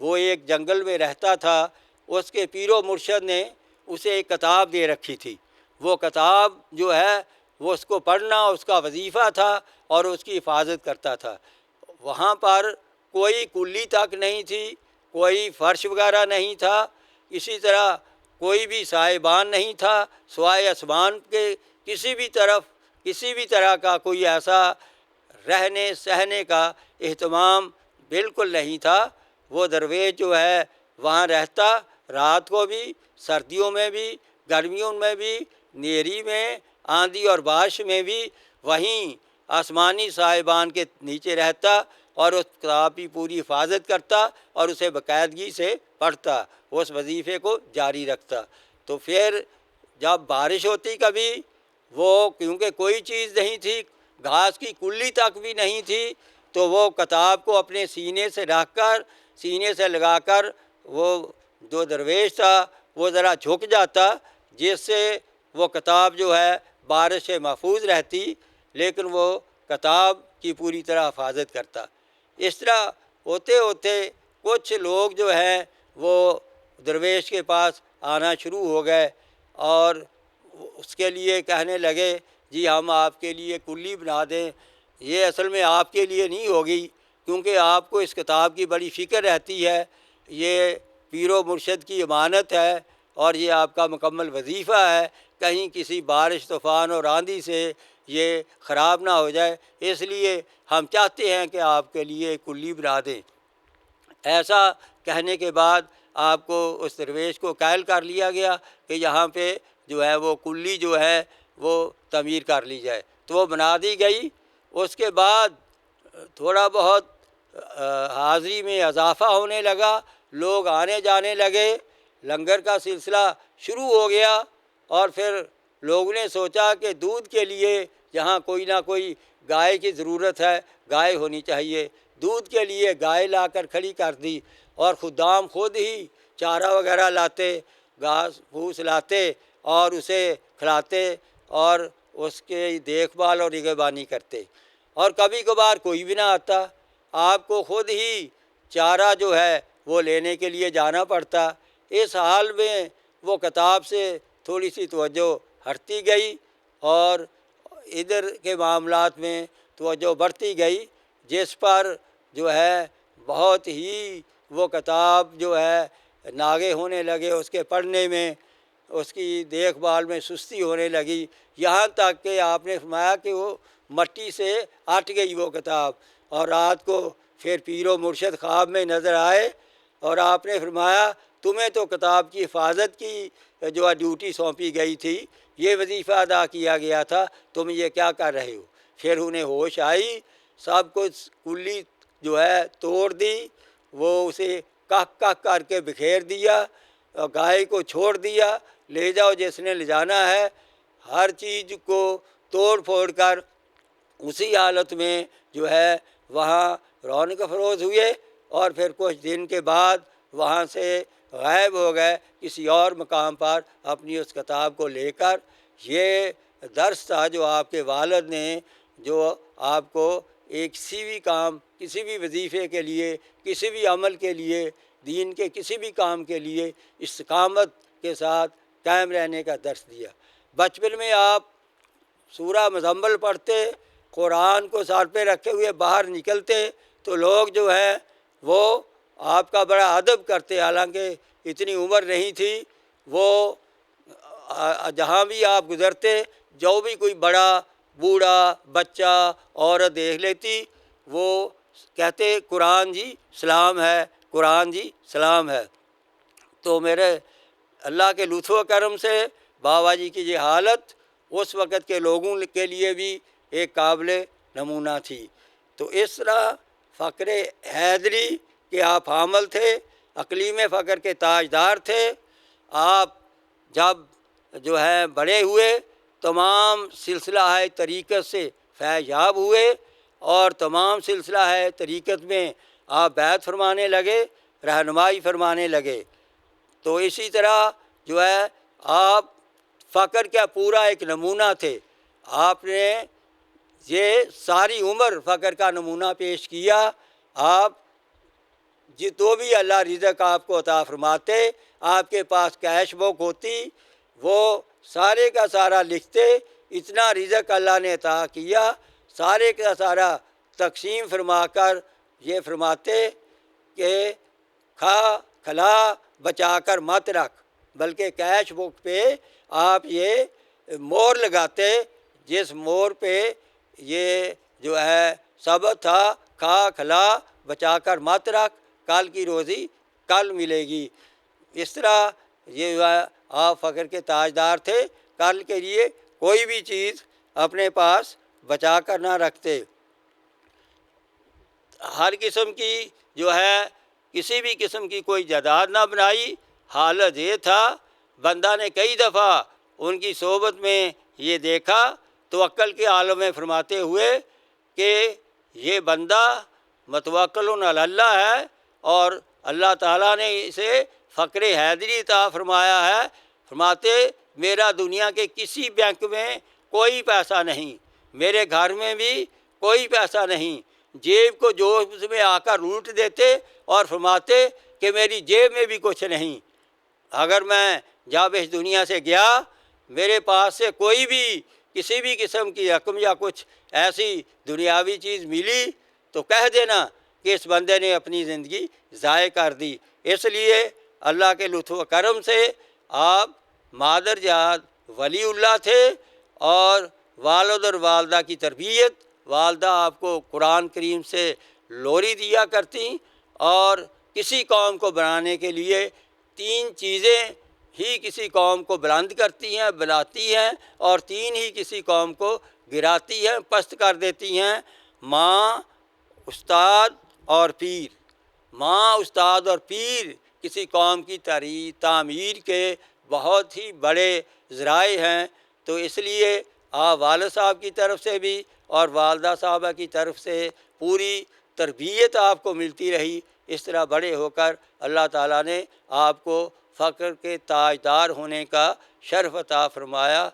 وہ ایک جنگل میں رہتا تھا، اس کے پیر و مرشد نے اسے ایک کتاب دے رکھی تھی، وہ کتاب جو ہے وہ اس کو پڑھنا اس کا وظیفہ تھا اور اس کی حفاظت کرتا تھا۔ وہاں پر کوئی کلی تک نہیں تھی، کوئی فرش وغیرہ نہیں تھا، اسی طرح کوئی بھی سائبان نہیں تھا سوائے آسمان کے، کسی بھی طرح کا کوئی ایسا رہنے سہنے کا اہتمام بالکل نہیں تھا۔ وہ درویش جو ہے وہاں رہتا، رات کو بھی، سردیوں میں بھی، گرمیوں میں بھی، نیری میں، آندھی اور بارش میں بھی وہیں آسمانی صاحبان کے نیچے رہتا اور اس کتاب کی پوری حفاظت کرتا اور اسے باقاعدگی سے پڑھتا، اس وظیفے کو جاری رکھتا۔ تو پھر جب بارش ہوتی کبھی، وہ کیونکہ کوئی چیز نہیں تھی، گھاس کی کلی تک بھی نہیں تھی، تو وہ کتاب کو اپنے سینے سے رکھ کر، سینے سے لگا کر، وہ جو درویش تھا وہ ذرا جھک جاتا، جس سے وہ کتاب جو ہے بارش سے محفوظ رہتی، لیکن وہ کتاب کی پوری طرح حفاظت کرتا۔ اس طرح ہوتے ہوتے کچھ لوگ جو ہیں وہ درویش کے پاس آنا شروع ہو گئے اور اس کے لیے کہنے لگے جی ہم آپ کے لیے کلی بنا دیں۔ یہ اصل میں آپ کے لیے نہیں ہوگی، کیونکہ آپ کو اس کتاب کی بڑی فکر رہتی ہے، یہ پیر و مرشد کی امانت ہے اور یہ آپ کا مکمل وظیفہ ہے، کہیں کسی بارش طوفان اور آندھی سے یہ خراب نہ ہو جائے، اس لیے ہم چاہتے ہیں کہ آپ کے لیے کلی بنا دیں۔ ایسا کہنے کے بعد آپ کو اس درویش کو قائل کر لیا گیا کہ یہاں پہ جو ہے وہ کلی جو ہے وہ تعمیر کر لی جائے، تو وہ بنا دی گئی۔ اس کے بعد تھوڑا بہت حاضری میں اضافہ ہونے لگا، لوگ آنے جانے لگے، لنگر کا سلسلہ شروع ہو گیا، اور پھر لوگوں نے سوچا کہ دودھ کے لیے یہاں کوئی نہ کوئی گائے کی ضرورت ہے، گائے ہونی چاہیے۔ دودھ کے لیے گائے لا کر کھڑی کر دی اور خدام خود ہی چارہ وغیرہ لاتے، گھاس پھوس لاتے اور اسے کھلاتے اور اس کے دیکھ بھال اور نگہبانی کرتے، اور کبھی کبھار کوئی بھی نہ آتا، آپ کو خود ہی چارہ جو ہے وہ لینے کے لیے جانا پڑتا۔ اس حال میں وہ کتاب سے تھوڑی سی توجہ ہٹتی گئی اور ادھر کے معاملات میں توجہ بڑھتی گئی، جس پر جو ہے بہت ہی وہ کتاب جو ہے ناگے ہونے لگے، اس کے پڑھنے میں، اس کی دیکھ بھال میں سستی ہونے لگی، یہاں تک کہ آپ نے فرمایا کہ وہ مٹی سے ہٹ گئی وہ کتاب۔ اور رات کو پھر پیر و مرشد خواب میں نظر آئے اور آپ نے فرمایا تمہیں تو کتاب کی حفاظت کی جو ہے ڈیوٹی سونپی گئی تھی، یہ وظیفہ ادا کیا گیا تھا، تم یہ کیا کر رہے ہو؟ پھر انہیں ہوش آئی، سب کچھ کلی جو ہے توڑ دی، وہ اسے کہہ کہہ کر کے بکھیر دیا، اور گائے کو چھوڑ دیا، لے جاؤ جس نے لے جانا ہے، ہر چیز کو توڑ پھوڑ کر اسی حالت میں جو ہے وہاں رونق افروز ہوئے، اور پھر کچھ دن کے بعد وہاں سے غائب ہو گئے کسی اور مقام پر اپنی اس کتاب کو لے کر۔ یہ درس تھا جو آپ کے والد نے، جو آپ کو ایک کسی بھی کام، کسی بھی وظیفے کے لیے، کسی بھی عمل کے لیے، دین کے کسی بھی کام کے لیے استقامت کے ساتھ قائم رہنے کا درس دیا۔ بچپن میں آپ سورہ مزمل پڑھتے، قرآن کو سر پہ رکھے ہوئے باہر نکلتے تو لوگ جو ہیں وہ آپ کا بڑا ادب کرتے، حالانکہ اتنی عمر نہیں تھی، وہ جہاں بھی آپ گزرتے، جو بھی کوئی بڑا بوڑھا بچہ عورت دیکھ لیتی، وہ کہتے قرآن جی سلام ہے، قرآن جی سلام ہے۔ تو میرے اللہ کے لطف و کرم سے بابا جی کی یہ حالت اس وقت کے لوگوں کے لیے بھی ایک قابل نمونہ تھی۔ تو اس طرح فقر حیدری کے آپ حامل تھے، اقلیم فقر کے تاجدار تھے۔ آپ جب جو ہے بڑے ہوئے، تمام سلسلہ ہے طریقت سے فیض یاب ہوئے، اور تمام سلسلہ ہے طریقت میں آپ بیعت فرمانے لگے، رہنمائی فرمانے لگے۔ تو اسی طرح جو ہے آپ فقر کا پورا ایک نمونہ تھے، آپ نے یہ ساری عمر فقر کا نمونہ پیش کیا۔ آپ جو بھی اللہ رزق آپ کو عطا فرماتے، آپ کے پاس کیش بک ہوتی، وہ سارے کا سارا لکھتے، اتنا رزق اللہ نے عطا کیا، سارے کا سارا تقسیم فرما کر یہ فرماتے کہ کھا کھلا بچا کر مت رکھ، بلکہ کیش بک پہ آپ یہ مور لگاتے، جس مور پہ یہ جو ہے سبق تھا، کھا کھلا بچا کر مت رکھ، کل کی روزی کل ملے گی۔ اس طرح یہ جو ہے آپ فقر کے تاجدار تھے، کل کے لیے کوئی بھی چیز اپنے پاس بچا کر نہ رکھتے۔ ہر قسم کی جو ہے کسی بھی قسم کی کوئی جائیداد نہ بنائی۔ حالت یہ تھا، بندہ نے کئی دفعہ ان کی صحبت میں یہ دیکھا توکل کے عالم میں فرماتے ہوئے کہ یہ بندہ متوکل علی اللہ ہے، اور اللہ تعالیٰ نے اسے فقر حیدری عطا فرمایا ہے۔ فرماتے میرا دنیا کے کسی بینک میں کوئی پیسہ نہیں، میرے گھر میں بھی کوئی پیسہ نہیں، جیب کو جو اس میں آ کر لوٹ دیتے، اور فرماتے کہ میری جیب میں بھی کچھ نہیں۔ اگر میں جب اس دنیا سے گیا میرے پاس سے کوئی بھی کسی بھی قسم کی رقم یا کچھ ایسی دنیاوی چیز ملی تو کہہ دینا کہ اس بندے نے اپنی زندگی ضائع کر دی۔ اس لیے اللہ کے لطف و کرم سے آپ مادر جات ولی اللہ تھے، اور والد اور والدہ کی تربیت، والدہ آپ کو قرآن کریم سے لوری دیا کرتی، اور کسی قوم کو بنانے کے لیے 3 چیزیں ہی کسی قوم کو بلند کرتی ہیں، بلاتی ہیں، اور 3 ہی کسی قوم کو گراتی ہیں، پست کر دیتی ہیں: ماں، استاد اور پیر۔ ماں، استاد اور پیر کسی قوم کی تعمیر کے بہت ہی بڑے ذرائع ہیں۔ تو اس لیے آپ والد صاحب کی طرف سے بھی اور والدہ صاحبہ کی طرف سے پوری تربیت آپ کو ملتی رہی۔ اس طرح بڑے ہو کر اللہ تعالیٰ نے آپ کو فقر کے تاجدار ہونے کا شرف عطا فرمایا۔